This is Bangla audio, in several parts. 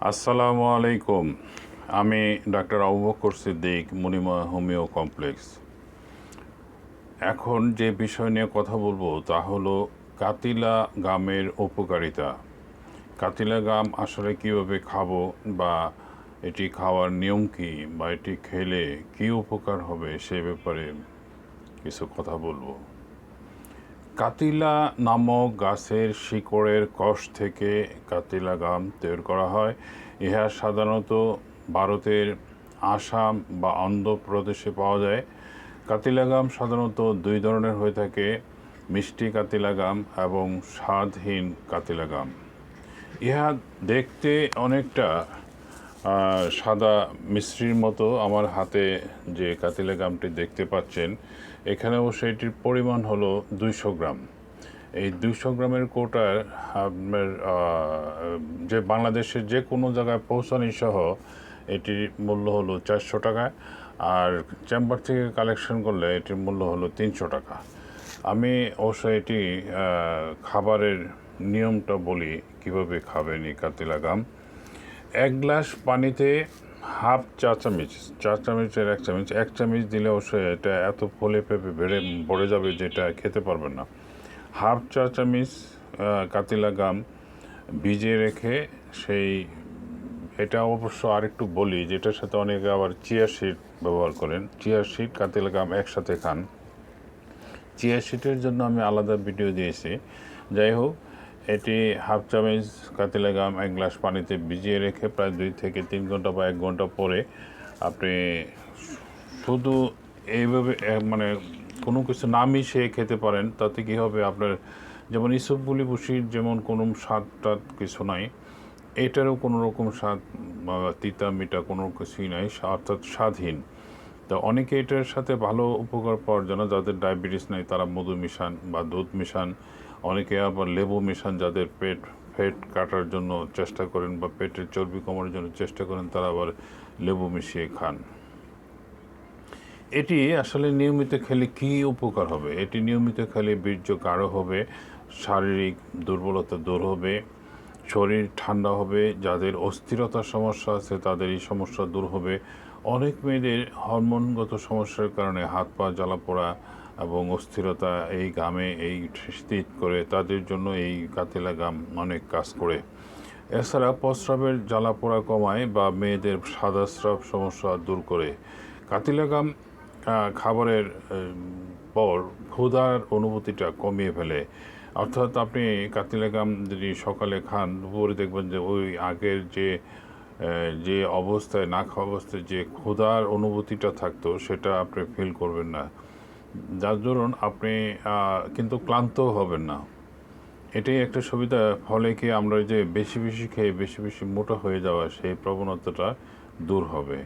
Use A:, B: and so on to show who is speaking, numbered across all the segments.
A: আসসালামু আলাইকুম। আমি doctor Abu Bakr Siddique, Manimoy homeo complex. এখন যে বিষয় নিয়ে কথা বলবো তা হলো কাতিলা গামের উপকারিতা। কাতিলা গাম আসলে কীভাবে খাবো, বা এটি খাওয়ার নিয়ম কী, বা এটি খেলে কী উপকার হবে সে ব্যাপারে কিছু কথা বলবো। কাতিলা নামক গাছের শিকড়ের কষ থেকে কাতিলা গাম তৈরি করা হয়। ইহা সাধারণত ভারতের আসাম বা অন্ধ্রপ্রদেশে পাওয়া যায়। কাতিলা গাম সাধারণত দুই ধরনের হয়ে থাকে: মিষ্টি কাতিলা গাম এবং স্বাদহীন কাতিলা গাম। ইহা দেখতে অনেকটা সাদা মিশ্রির মতো। আমার হাতে যে কাতিলা গামটি দেখতে পাচ্ছেন, এখানে অবশ্য এটির পরিমাণ হলো 200 গ্রাম। এই 200 গ্রামের কোটার আপনার যে বাংলাদেশের যে কোনো জায়গায় পৌঁছানি সহ এটির মূল্য হলো 400 টাকা, আর চেম্বার থেকে কালেকশন করলে এটির মূল্য হলো 300 টাকা। আমি অবশ্য এটি খাবারের নিয়মটা বলি কীভাবে খাবেন এই কাতিলা গাম। 1 গ্লাস পানিতে হাফ চা চামচ, চা চামচের 1 চামচ দিলে অবশ্যই এটা এত ফলে পেঁপে ভরে যাবে যেটা খেতে পারবেন না। হাফ চা চামচ কাতিলা গাম ভিজিয়ে রেখে এটা অবশ্য আরেকটু বলি, যেটার সাথে অনেকে আবার চিয়া সিড ব্যবহার করেন। চিয়া সিড কাতিলা গাম একসাথে খান। চিয়া সিডের জন্য আমি আলাদা ভিডিও দিয়েছি। যাই হোক, এটি হাফ চামচ কাতিলা গাম 1 গ্লাস পানিতে ভিজিয়ে রেখে প্রায় 2 থেকে 3 ঘন্টা বা 1 ঘন্টা পরে আপনি শুধু এইভাবে মানে কোনো কিছু না মিশিয়ে খেতে পারেন। তাতে কী হবে, আপনার যেমন ইসবগুলি বসির যেমন কোনো স্বাদ টাদ কিছু নাই, এটারও কোনো রকম স্বাদ বা তিতা মিঠা কোনো কিছুই নাই, অর্থাৎ স্বাদহীন। তো অনেকে এটার সাথে ভালো উপকার পাওয়ার জন্য, যাদের ডায়াবেটিস নাই তারা মধু মিশান বা দুধ মিশান। অনেকে আবার লেবু মিশান, যাদের ফ্যাট কাটার জন্য চেষ্টা করেন বা পেটের চর্বি কমানোর জন্য চেষ্টা করেন, তারা আবার লেবু মিশিয়ে খান। এটি আসলে নিয়মিত খেলে কী উপকার হবে? এটি নিয়মিত খেলে বীর্য গাঢ় হবে, শারীরিক দুর্বলতা দূর হবে, শরীর ঠান্ডা হবে। যাদের অস্থিরতার সমস্যা আছে তাদের এই সমস্যা দূর হবে। অনেক মেয়েদের হরমোনগত সমস্যার কারণে হাত পা জ্বালা পোড়া এবং অস্থিরতা এই গামে এই স্থিত করে, তাদের জন্য এই কাতিলা গাম অনেক কাজ করে। এছাড়া প্রস্রাবের জ্বালা পোড়া কমায় বা মেয়েদের সাদাস্রাব সমস্যা দূর করে। কাতিলা গাম খাবারের পর ক্ষুধার অনুভূতিটা কমিয়ে ফেলে। অর্থাৎ আপনি কাতিলা গাম যদি সকালে খান, দুপুরে দেখবেন যে ওই আগের যে অবস্থায় না খাওয়া অবস্থায় যে ক্ষুধার অনুভূতিটা থাকতো সেটা আপনি ফিল করবেন না, যার দরুন আপনি কিন্তু ক্লান্তও হবেন না। এটাই একটা সুবিধা। ফলে কি আমরা যে বেশি বেশি খেয়ে বেশি বেশি মোটা হয়ে যাওয়া, সেই প্রবণতাটা দূর হবে।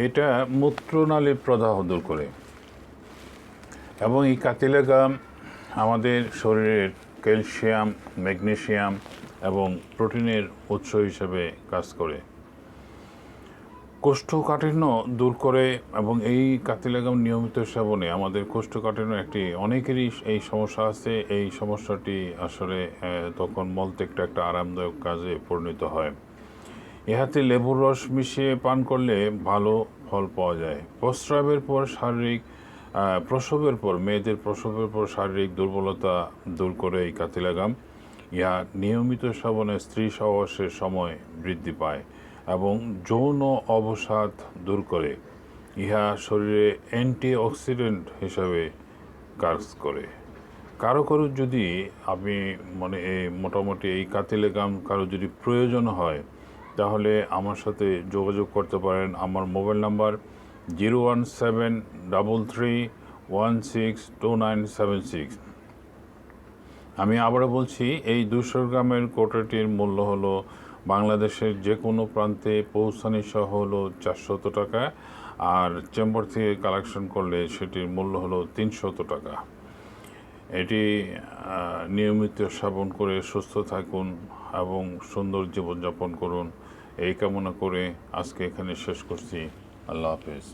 A: এটা মূত্রনালীর প্রদাহ দূর করে। এবং এই কাতিলা গাম আমাদের শরীরের ক্যালসিয়াম, ম্যাগনেসিয়াম এবং প্রোটিনের উৎস হিসেবে কাজ করে। কোষ্ঠকাঠিন্য দূর করে। এবং এই কাতিলা গাম নিয়মিত সেবনে আমাদের কোষ্ঠকাঠিন্য অনেকেরই এই সমস্যা আছে। এই সমস্যাটি আসলে তখন মলত্যাগটা একটা আরামদায়ক কাজে পরিণত হয়। ইহাতে লেবুর রস মিশিয়ে পান করলে ভালো ফল পাওয়া যায়। মেয়েদের প্রসবের পর শারীরিক দুর্বলতা দূর করে এই কাতিলা গাম। ইহা নিয়মিত সেবনে স্ত্রী সহবাসের সময় বৃদ্ধি পায় এবং যৌন অবসাদ দূর করে। ইহা শরীরে অ্যান্টিঅক্সিডেন্ট হিসাবে কাজ করে। কারো যদি মোটামুটি এই কাতিলা গাম কারো যদি প্রয়োজন হয়, তাহলে আমার সাথে যোগাযোগ করতে পারেন। আমার মোবাইল নাম্বার 01733162976। আমি আবারও বলছি, এই 200 গ্রামের কোটাটির মূল্য হলো বাংলাদেশের যে কোনো প্রান্তে পৌঁছানি সহ হলো 400 টাকা, আর চেম্বার থেকে কালেকশন করলে সেটির মূল্য হলো 300 টাকা। এটি নিয়মিত সেবন করে সুস্থ থাকুন এবং সুন্দর জীবনযাপন করুন, এই কামনা করে আজকে এখানে শেষ করছি। আল্লাহ হাফেজ।